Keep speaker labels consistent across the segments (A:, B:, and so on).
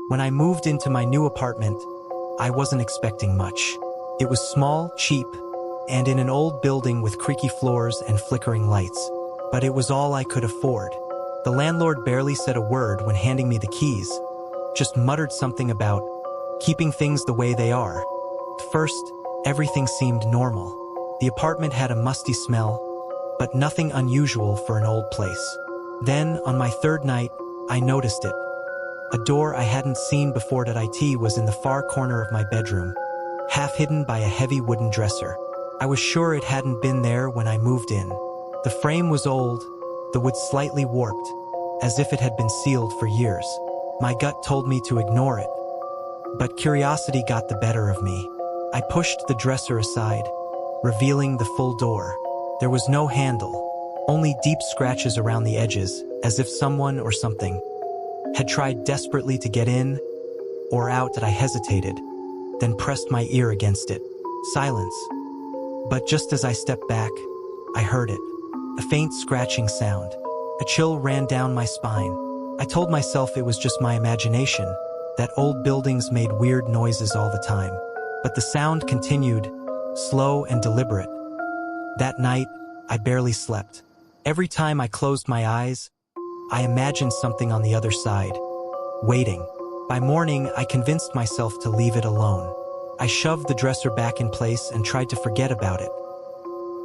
A: When I moved into my new apartment, I wasn't expecting much. It was small, cheap, and in an old building with creaky floors and flickering lights. But it was all I could afford. The landlord barely said a word when handing me the keys, just muttered something about keeping things the way they are. At first, everything seemed normal. The apartment had a musty smell, but nothing unusual for an old place. Then, on my third night, I noticed it. A door I hadn't seen before. It was in the far corner of my bedroom, half hidden by a heavy wooden dresser. I was sure it hadn't been there when I moved in. The frame was old, the wood slightly warped, as if it had been sealed for years. My gut told me to ignore it, but curiosity got the better of me. I pushed the dresser aside, revealing the full door. There was no handle, only deep scratches around the edges, as if someone or something had tried desperately to get in or out. I hesitated, then pressed my ear against it. Silence. But just as I stepped back, I heard it. A faint scratching sound. A chill ran down my spine. I told myself it was just my imagination, that old buildings made weird noises all the time. But the sound continued, slow and deliberate. That night, I barely slept. Every time I closed my eyes, I imagined something on the other side, waiting. By morning, I convinced myself to leave it alone. I shoved the dresser back in place and tried to forget about it.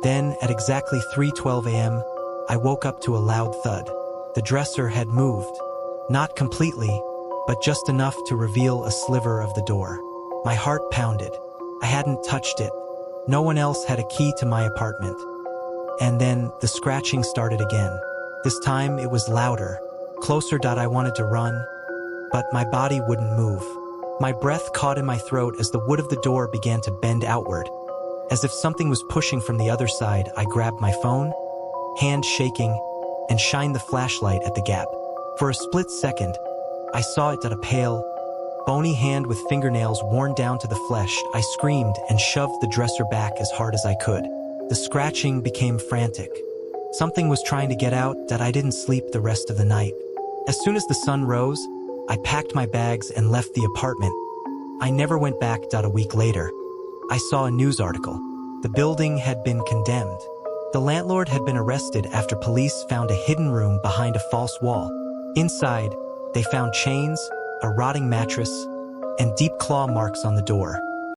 A: Then, at exactly 3:12 a.m., I woke up to a loud thud. The dresser had moved. Not completely, but just enough to reveal a sliver of the door. My heart pounded. I hadn't touched it. No one else had a key to my apartment. And then, the scratching started again. This time, it was louder, closer. I wanted to run, but my body wouldn't move. My breath caught in my throat as the wood of the door began to bend outward. As if something was pushing from the other side, I grabbed my phone, hand shaking, and shined the flashlight at the gap. For a split second, I saw it. A pale, bony hand with fingernails worn down to the flesh. I screamed and shoved the dresser back as hard as I could. The scratching became frantic. Something was trying to get out. I didn't sleep the rest of the night. As soon as the sun rose, I packed my bags and left the apartment. I never went back. A week later, I saw a news article. The building had been condemned. The landlord had been arrested after police found a hidden room behind a false wall. Inside, they found chains, a rotting mattress, and deep claw marks on the door.